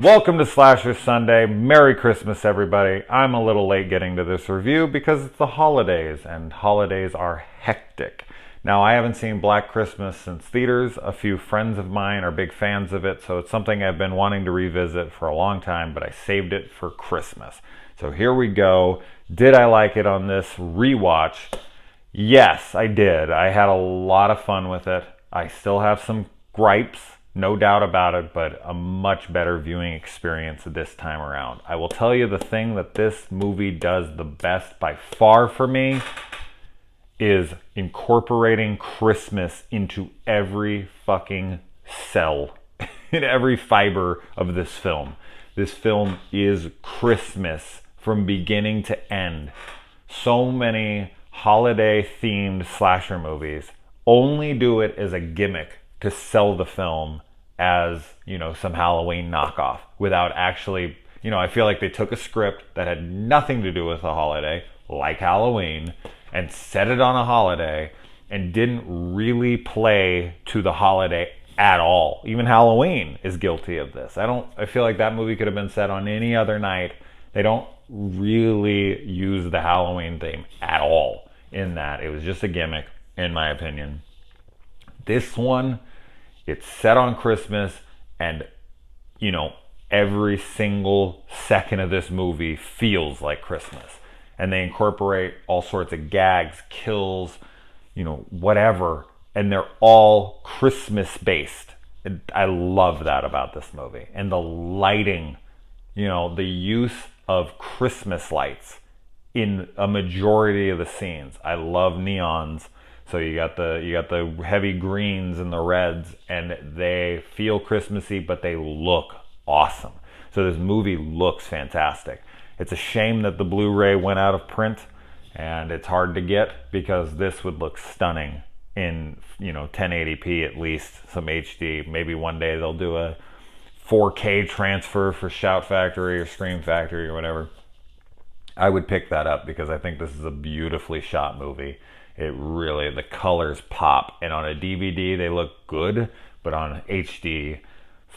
Welcome to Slasher Sunday. Merry Christmas, everybody. I'm a little late getting to this review because it's the holidays, and holidays are hectic. Now, I haven't seen Black Christmas since theaters. A few friends of mine are big fans of it, so it's something I've been wanting to revisit for a long time, but I saved it for Christmas. So here we go. Did I like it on this rewatch? Yes, I did. I had a lot of fun with it. I still have some gripes, no doubt about it, but a much better viewing experience this time around. I will tell you the thing that this movie does the best by far for me is incorporating Christmas into every fucking cell, in every fiber of this film. This film is Christmas from beginning to end. So many holiday-themed slasher movies only do it as a gimmick to sell the film as, some Halloween knockoff without actually, I feel like they took a script that had nothing to do with a holiday, like Halloween, and set it on a holiday and didn't really play to the holiday at all. Even Halloween is guilty of this. I feel like that movie could have been set on any other night. They don't really use the Halloween theme at all in that. It was just a gimmick, in my opinion. This one, it's set on Christmas, and, every single second of this movie feels like Christmas. And they incorporate all sorts of gags, kills, whatever, and they're all Christmas-based. I love that about this movie. And the lighting, the use of Christmas lights in a majority of the scenes. I love neons. So you got the heavy greens and the reds, and they feel Christmassy, but they look awesome. So this movie looks fantastic. It's a shame that the Blu-ray went out of print, and it's hard to get because this would look stunning in 1080p at least, some HD. Maybe one day they'll do a 4K transfer for Shout Factory or Scream Factory or whatever. I would pick that up because I think this is a beautifully shot movie. The colors pop, and on a DVD they look good, but on HD,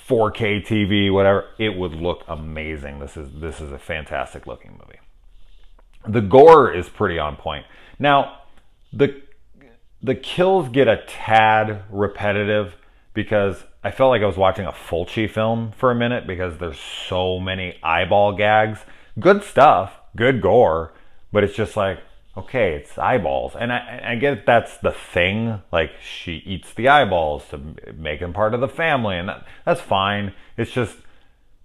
4K TV, whatever, it would look amazing. This is a fantastic looking movie. The gore is pretty on point. Now, the kills get a tad repetitive because I felt like I was watching a Fulci film for a minute because there's so many eyeball gags. Good stuff, good gore, but it's just like, okay, it's eyeballs. And I get that's the thing. Like, she eats the eyeballs to make them part of the family, and that's fine. It's just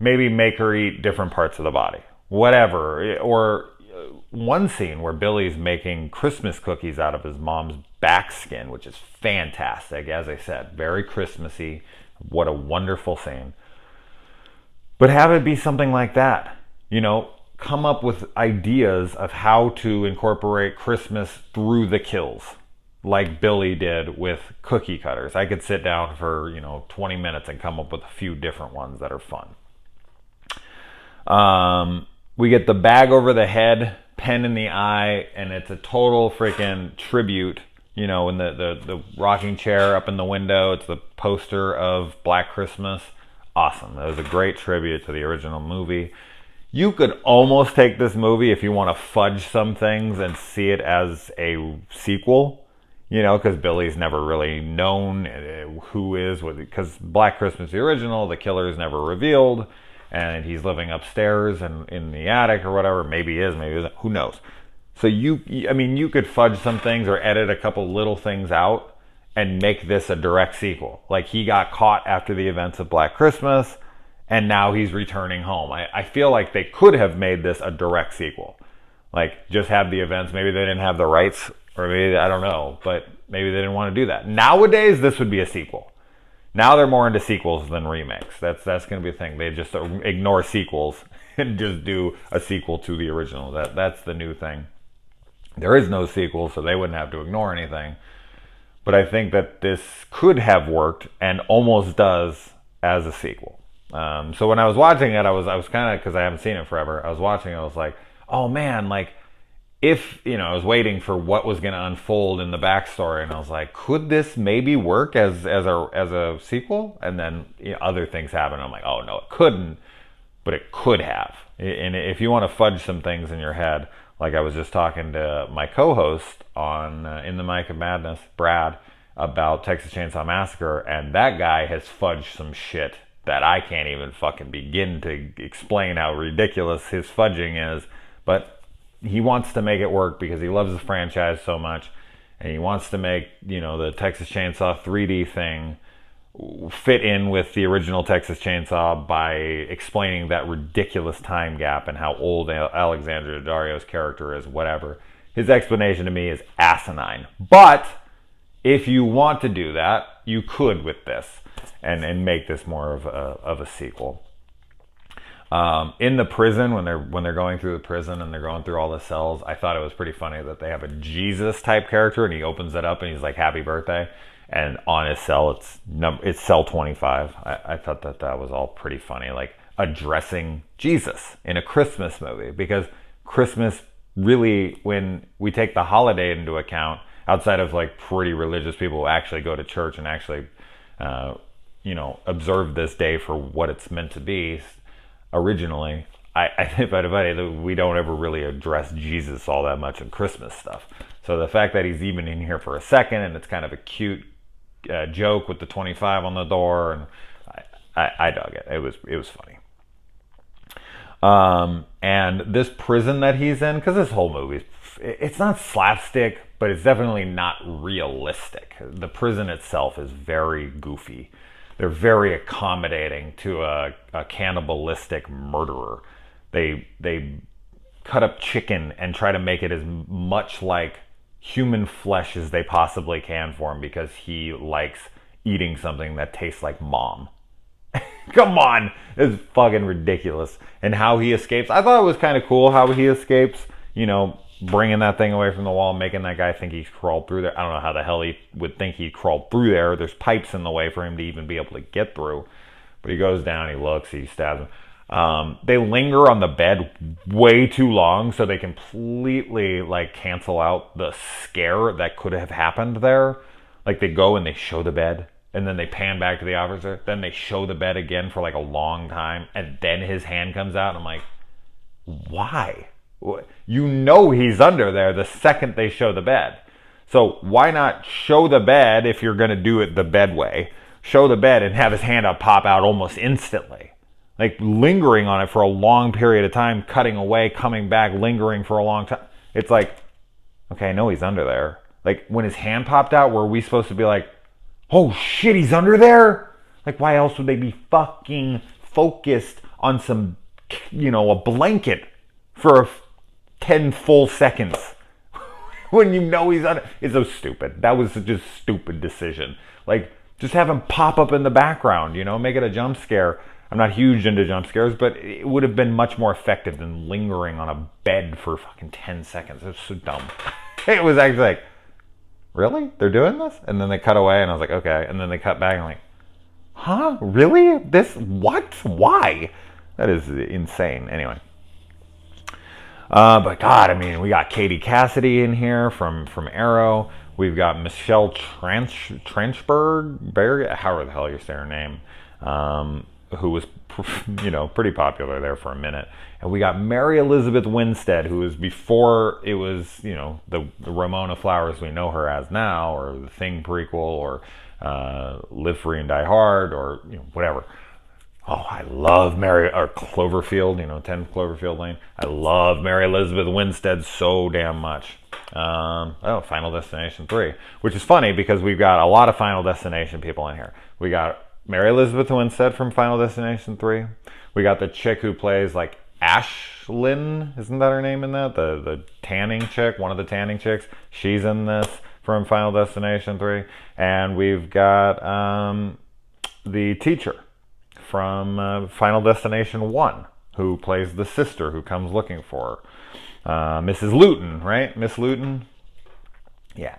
maybe make her eat different parts of the body. Whatever. Or one scene where Billy's making Christmas cookies out of his mom's back skin, which is fantastic. As I said, very Christmassy. What a wonderful scene. But have it be something like that. Come up with ideas of how to incorporate Christmas through the kills, like Billy did with cookie cutters. I could sit down for 20 minutes and come up with a few different ones that are fun. We get the bag over the head, pen in the eye, and it's a total freaking tribute. In the rocking chair up in the window, it's the poster of Black Christmas. Awesome. That was a great tribute to the original movie. You could almost take this movie if you want to fudge some things and see it as a sequel, because Billy's never really known who is, because Black Christmas, the original, the killer is never revealed, and he's living upstairs and in the attic or whatever. Maybe he is, maybe he isn't, who knows. So you could fudge some things or edit a couple little things out and make this a direct sequel. Like, he got caught after the events of Black Christmas, and now he's returning home. I feel like they could have made this a direct sequel. Like, just have the events. Maybe they didn't have the rights, or maybe, I don't know, but maybe they didn't want to do that. Nowadays, this would be a sequel. Now they're more into sequels than remakes. That's going to be a thing. They just ignore sequels and just do a sequel to the original. That's the new thing. There is no sequel, so they wouldn't have to ignore anything. But I think that this could have worked and almost does as a sequel. So when I was watching it, I was kind of, because I haven't seen it forever, I was watching it, I was like, oh man, like, if, I was waiting for what was going to unfold in the backstory, and I was like, could this maybe work as a sequel? And then other things happen. I'm like, oh no, it couldn't. but it could have. And if you want to fudge some things in your head, like I was just talking to my co-host on In the Mic of Madness, Brad, about Texas Chainsaw Massacre, and that guy has fudged some shit that I can't even fucking begin to explain how ridiculous his fudging is, but he wants to make it work because he loves the franchise so much, and he wants to make, you know, the Texas Chainsaw 3D thing fit in with the original Texas Chainsaw by explaining that ridiculous time gap and how old Alexandra Daddario's character is, whatever. His explanation to me is asinine. But if you want to do that, you could with this and make this more of a sequel. In the prison, when they're going through the prison and they're going through all the cells, I thought it was pretty funny that they have a Jesus type character and he opens it up and he's like, happy birthday. And on his cell, it's cell 25. I thought that was all pretty funny, like addressing Jesus in a Christmas movie, because Christmas really, when we take the holiday into account, outside of like pretty religious people who actually go to church and actually, observe this day for what it's meant to be, originally, I think we don't ever really address Jesus all that much in Christmas stuff. So the fact that he's even in here for a second and it's kind of a cute joke with the 25 on the door, and I dug it. It was funny. And this prison that he's in, because this whole movie, it's not slapstick, but it's definitely not realistic. The prison itself is very goofy. They're very accommodating to a cannibalistic murderer. They cut up chicken and try to make it as much like human flesh as they possibly can for him because he likes eating something that tastes like mom. Come on, it's fucking ridiculous. And how he escapes, I thought it was kind of cool how he escapes, bringing that thing away from the wall, making that guy think he's crawled through there. I don't know how the hell he would think he crawled through there. There's pipes in the way for him to even be able to get through. But he goes down, he looks, he stabs him. They linger on the bed way too long, so they completely cancel out the scare that could have happened there. Like they go and they show the bed, and then they pan back to the officer, then they show the bed again for a long time, and then his hand comes out, and I'm like, why? He's under there the second they show the bed. So why not show the bed if you're going to do it the bed way? Show the bed and have his hand up pop out almost instantly. Lingering on it for a long period of time, cutting away, coming back, lingering for a long time. It's like, okay, I know he's under there. When his hand popped out, were we supposed to be like, oh shit, he's under there? Why else would they be fucking focused on some, a blanket for 10 full seconds when he's under? It's so stupid. That was just a stupid decision. Just have him pop up in the background, make it a jump scare. I'm not huge into jump scares, but it would have been much more effective than lingering on a bed for fucking 10 seconds. It was so dumb. It was actually like, really? They're doing this? And then they cut away, and I was like, okay. And then they cut back, and I'm like, huh? Really? This? What? Why? That is insane. Anyway. But God, we got Katie Cassidy in here from Arrow. We've got Michelle Trenchberg, however the hell you say her name, who was, pretty popular there for a minute. And we got Mary Elizabeth Winstead, who was before it was, the Ramona Flowers we know her as now, or the Thing prequel, or Live Free and Die Hard, or whatever. Oh, I love Cloverfield, 10 Cloverfield Lane. I love Mary Elizabeth Winstead so damn much. Final Destination 3, which is funny because we've got a lot of Final Destination people in here. We got Mary Elizabeth Winstead from Final Destination 3. We got the chick who plays Ashlyn, isn't that her name in that? The tanning chick, one of the tanning chicks. She's in this from Final Destination 3. And we've got the teacher from Final Destination 1, who plays the sister who comes looking for her. Mrs. Luton, right? Miss Luton? Yeah.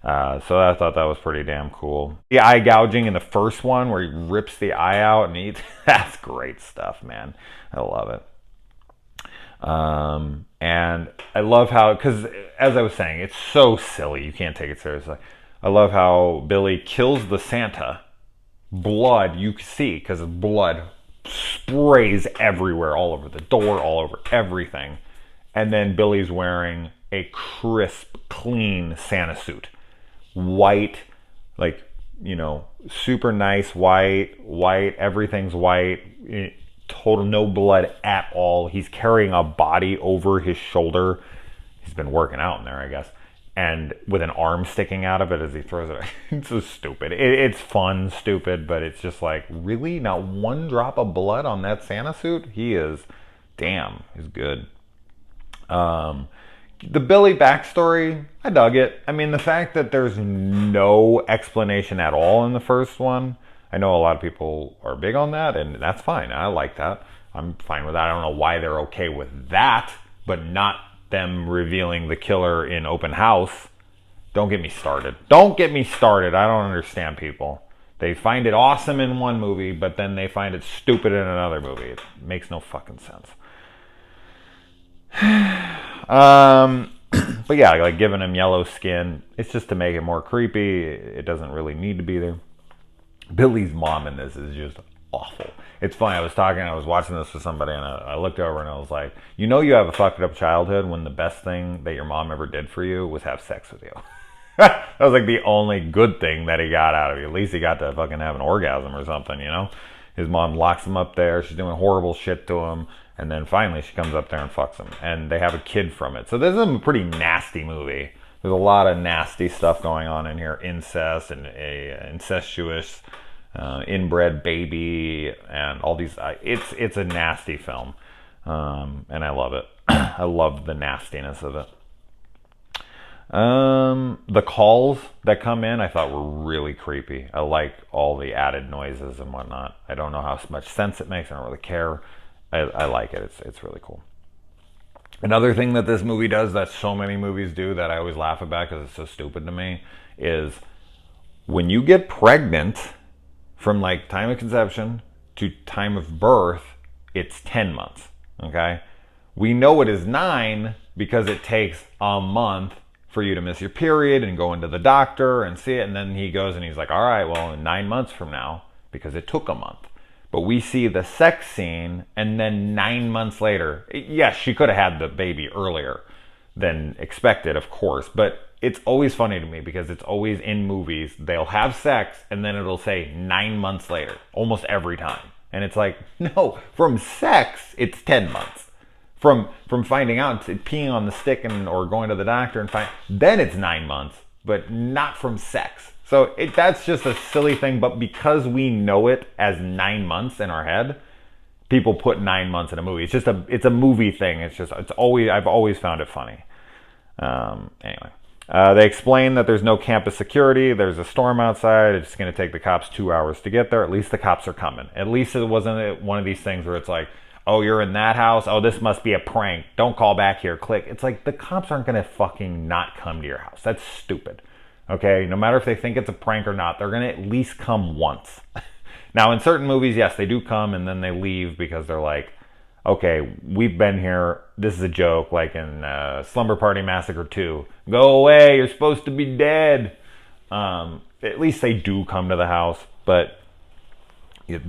So I thought that was pretty damn cool. The eye gouging in the first one where he rips the eye out and eats, that's great stuff, man. I love it. And I love how, because as I was saying, it's so silly, you can't take it seriously. I love how Billy kills the Santa. Blood, you see, because blood sprays everywhere, all over the door, all over everything. And then Billy's wearing a crisp, clean Santa suit. White, like, you know, super nice white, everything's white, total no blood at all. He's carrying a body over his shoulder. He's been working out in there, I guess. And with an arm sticking out of it as he throws it. It's so stupid. It's fun, stupid, but it's just like, really? Not one drop of blood on that Santa suit? He's good. The Billy backstory, I dug it. I mean, the fact that there's no explanation at all in the first one, I know a lot of people are big on that, and that's fine. I like that. I'm fine with that. I don't know why they're okay with that, but not them revealing the killer in open house. Don't get me started. Don't get me started. I don't understand people. They find it awesome in one movie, but then they find it stupid in another movie. It makes no fucking sense. But yeah, like giving him yellow skin, it's just to make it more creepy. It doesn't really need to be there. Billy's mom in this is just awful. It's funny, I was watching this with somebody, and I looked over and I was like, you know you have a fucked up childhood when the best thing that your mom ever did for you was have sex with you. That was like the only good thing that he got out of you. At least he got to fucking have an orgasm or something, you know? His mom locks him up there, she's doing horrible shit to him, and then finally she comes up there and fucks him. And they have a kid from it. So this is a pretty nasty movie. There's a lot of nasty stuff going on in here. Incest and a incestuous inbred baby and all these. It's a nasty film. And I love it. I love the nastiness of it. The calls that come in I thought were really creepy. I like all the added noises and whatnot. I don't know how much sense it makes. I don't really care. I like it. It's really cool. Another thing that this movie does that so many movies do that I always laugh about because it's so stupid to me is when you get pregnant from like time of conception to time of birth, it's 10 months. Okay? We know it is 9 because it takes a month for you to miss your period and go into the doctor and see it. And then he goes and he's like, all right, well, in 9 months from now, because it took a month. But we see the sex scene, and then 9 months later, yes, she could have had the baby earlier than expected, of course. But it's always funny to me because it's always in movies, they'll have sex, and then it'll say 9 months later, almost every time. And it's like, no, from sex, it's 10 months. From finding out, peeing on the stick or going to the doctor and then it's 9 months, but not from sex. So that's just a silly thing, but because we know it as 9 months in our head, people put 9 months in a movie. It's a movie thing. I've always found it funny. Anyway, they explain that there's no campus security. There's a storm outside. It's going to take the cops 2 hours to get there. At least the cops are coming. At least it wasn't one of these things where it's like, oh, you're in that house? Oh, this must be a prank. Don't call back here. Click. It's like the cops aren't going to fucking not come to your house. That's stupid. Okay? No matter if they think it's a prank or not, they're going to at least come once. Now, in certain movies, yes, they do come and then they leave because they're like, okay, we've been here. This is a joke, like in Slumber Party Massacre 2. Go away. You're supposed to be dead. At least they do come to the house, but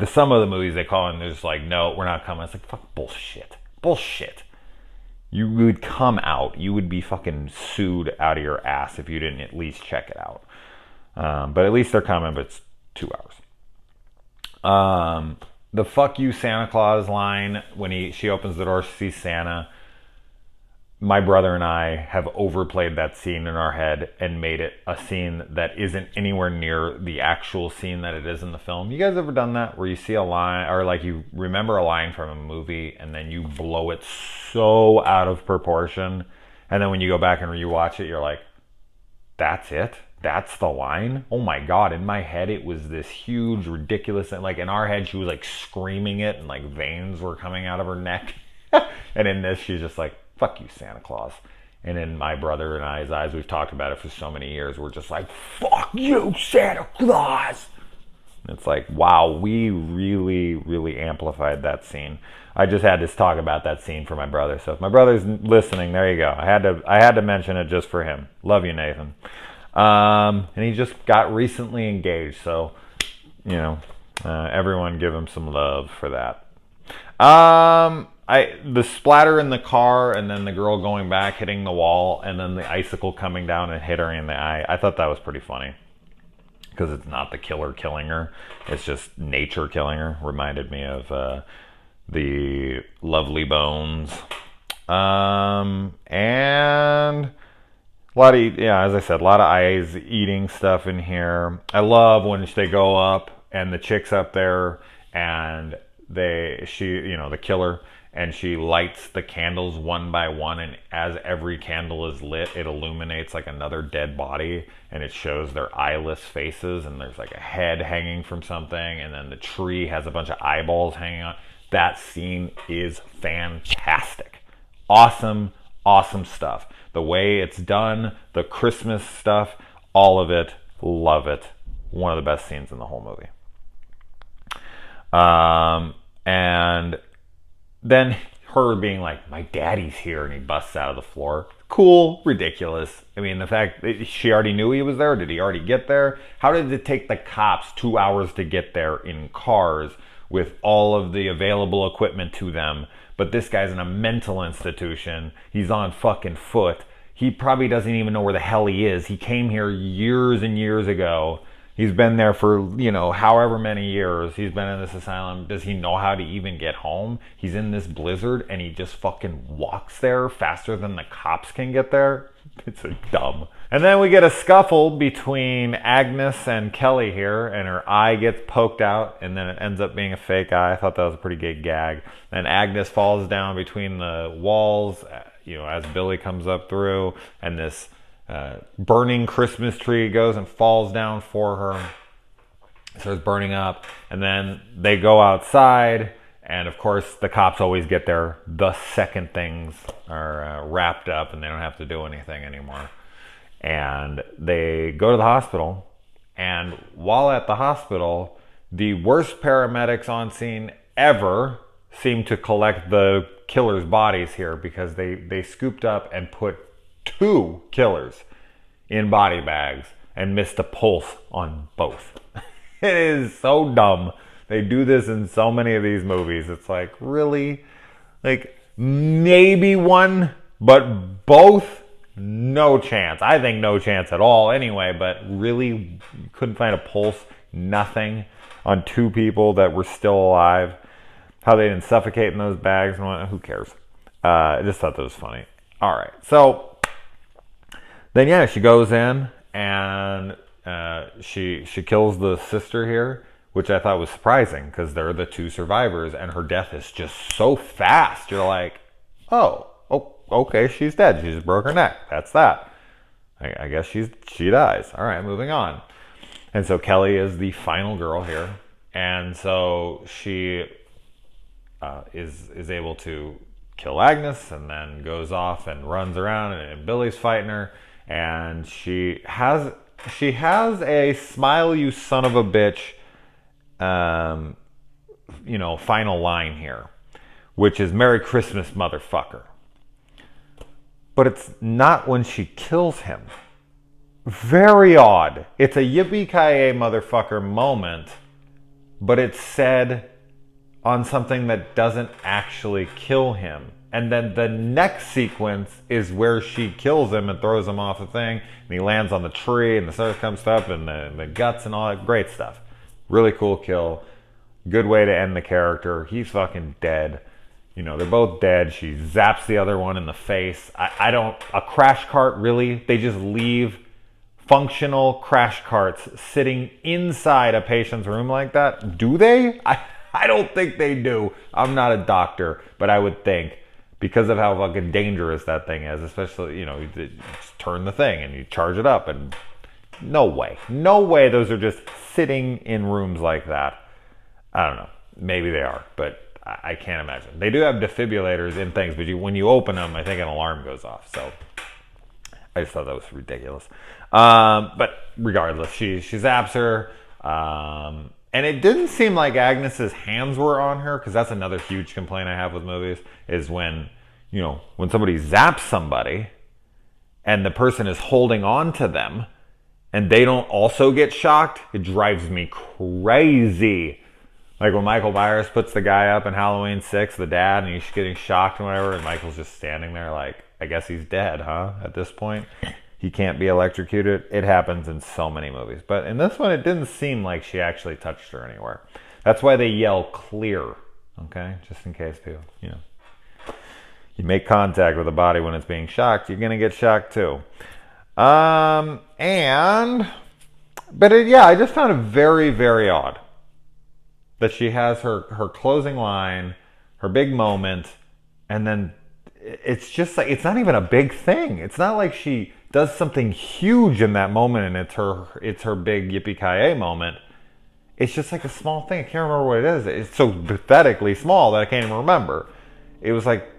some of the movies they call and they're just like, no, we're not coming. It's like, fuck, bullshit. You would come out. You would be fucking sued out of your ass if you didn't at least check it out. But at least they're coming, but it's 2 hours. The fuck you Santa Claus line when she opens the door, she sees Santa. My brother and I have overplayed that scene in our head and made it a scene that isn't anywhere near the actual scene that it is in the film. You guys ever done that? Where you see a line, or like you remember a line from a movie and then you blow it so out of proportion. And then when you go back and rewatch it, you're like, that's it? That's the line? Oh my God. In my head, it was this huge, ridiculous, and like in our head, she was like screaming it and like veins were coming out of her neck. And in this, she's just like, fuck you, Santa Claus. And in my brother and I's eyes, we've talked about it for so many years. We're just like, fuck you, Santa Claus. And it's like, wow, we really, really amplified that scene. I just had to talk about that scene for my brother. So if my brother's listening, there you go. I had to mention it just for him. Love you, Nathan. And he just got recently engaged. So, everyone give him some love for that. The splatter in the car, and then the girl going back, hitting the wall, and then the icicle coming down and hit her in the eye. I thought that was pretty funny because it's not the killer killing her; it's just nature killing her. Reminded me of the Lovely Bones, and a lot of, yeah, as I said, a lot of eyes eating stuff in here. I love when they go up and the chick's up there and the killer, and she lights the candles one by one, and as every candle is lit, it illuminates like another dead body, and it shows their eyeless faces, and there's like a head hanging from something, and then the tree has a bunch of eyeballs hanging on. That scene is fantastic. Awesome stuff. The way it's done, the Christmas stuff, all of it, love it. One of the best scenes in the whole movie. And then her being like, my daddy's here, and he busts out of the floor. Cool, ridiculous. I mean, the fact that she already knew he was there. Did he already get there? How did it take the cops 2 hours to get there in cars with all of the available equipment to them? But this guy's in a mental institution. He's on fucking foot. He probably doesn't even know where the hell he is. He came here years and years ago. He's been there for, however many years he's been in this asylum. Does he know how to even get home? He's in this blizzard and he just fucking walks there faster than the cops can get there. It's so dumb. And then we get a scuffle between Agnes and Kelly here, and her eye gets poked out, and then it ends up being a fake eye. I thought that was a pretty good gag. And Agnes falls down between the walls, as Billy comes up through, and this burning Christmas tree goes and falls down for her. It starts burning up, and then they go outside, and of course the cops always get there the second things are wrapped up and they don't have to do anything anymore. And they go to the hospital, and while at the hospital, the worst paramedics on scene ever seem to collect the killers' bodies here, because they scooped up and put 2 killers in body bags and missed a pulse on both. It is so dumb. They do this in so many of these movies. It's like, really? Like, maybe one, but both? No chance. I think no chance at all anyway, but really, you couldn't find a pulse, nothing on 2 people that were still alive. How they didn't suffocate in those bags and whatnot, who cares? I just thought that was funny. All right, so then, yeah, she goes in and she kills the sister here, which I thought was surprising because they're the 2 survivors, and her death is just so fast. You're like, oh, okay, she's dead. She just broke her neck. That's that. I guess she dies. All right, moving on. And so Kelly is the final girl here, and so she is able to kill Agnes, and then goes off and runs around, and Billy's fighting her, and she has a smile you son of a bitch final line here, which is Merry Christmas, motherfucker. But it's not when she kills him. Very odd. It's a yippee-ki-yay motherfucker moment, but it's said on something that doesn't actually kill him. And then the next sequence is where she kills him and throws him off the thing, and he lands on the tree, and the stars comes up, and the guts and all that great stuff. Really cool kill. Good way to end the character. He's fucking dead. They're both dead. She zaps the other one in the face. A crash cart, really? They just leave functional crash carts sitting inside a patient's room like that? Do they? I don't think they do. I'm not a doctor, but I would think, because of how fucking dangerous that thing is, especially, you just turn the thing and you charge it up, and no way those are just sitting in rooms like that. I don't know. Maybe they are, but I can't imagine. They do have defibrillators in things, but when you open them, I think an alarm goes off. So I just thought that was ridiculous. But regardless, she zaps her. And it didn't seem like Agnes's hands were on her, because that's another huge complaint I have with movies, is when somebody zaps somebody and the person is holding on to them and they don't also get shocked. It drives me crazy. Like when Michael Myers puts the guy up in Halloween 6, the dad, and he's getting shocked and whatever, and Michael's just standing there like, I guess he's dead, huh? At this point, he can't be electrocuted. It happens in so many movies. But in this one, it didn't seem like she actually touched her anywhere. That's why they yell clear, okay? Just in case people, you make contact with a body when it's being shocked, you're going to get shocked too. I just found it very, very odd that she has her closing line, her big moment, and then it's just like, it's not even a big thing. It's not like she does something huge in that moment and it's her big yippee-ki-yay moment. It's just like a small thing. I can't remember what it is. It's so pathetically small that I can't even remember. It was like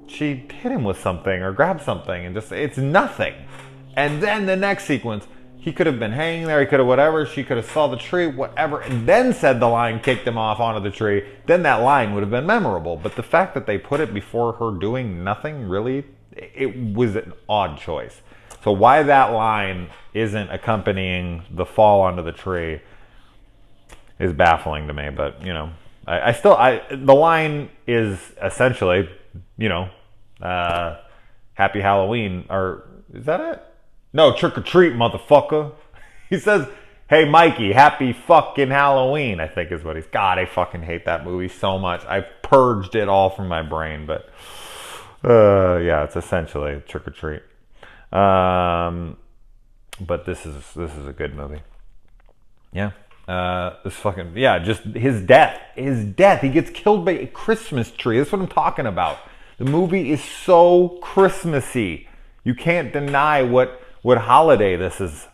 she hit him with something or grabbed something and just, it's nothing. And then the next sequence, he could have been hanging there, he could have whatever, she could have saw the tree, whatever, and then said the line, kicked him off onto the tree, then that line would have been memorable. But the fact that they put it before her doing nothing, really, it was an odd choice. So why that line isn't accompanying the fall onto the tree is baffling to me. But, the line is essentially, Happy Halloween, or is that it? No, trick or treat, motherfucker. He says, hey, Mikey, happy fucking Halloween, I think is what he's... God, I fucking hate that movie so much. I've purged it all from my brain, but... it's essentially trick or treat. But this is a good movie. Yeah. Just his death. He gets killed by a Christmas tree. That's what I'm talking about. The movie is so Christmassy. You can't deny what holiday this is.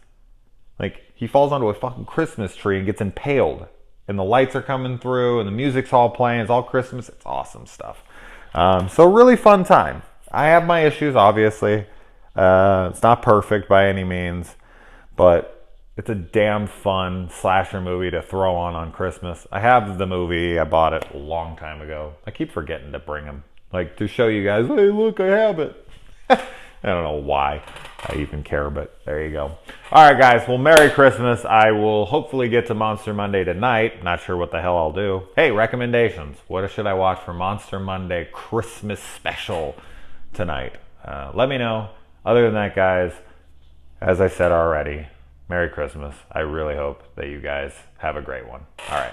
Like, he falls onto a fucking Christmas tree and gets impaled. And the lights are coming through and the music's all playing. It's all Christmas. It's awesome stuff. So really fun time. I have my issues, obviously. It's not perfect by any means. But it's a damn fun slasher movie to throw on Christmas. I have the movie. I bought it a long time ago. I keep forgetting to bring them. Like, to show you guys, hey, look, I have it. I don't know why I even care, but there you go. All right, guys. Well, Merry Christmas. I will hopefully get to Monster Monday tonight. Not sure what the hell I'll do. Hey, recommendations. What should I watch for Monster Monday Christmas special tonight? Let me know. Other than that, guys, as I said already, Merry Christmas. I really hope that you guys have a great one. All right.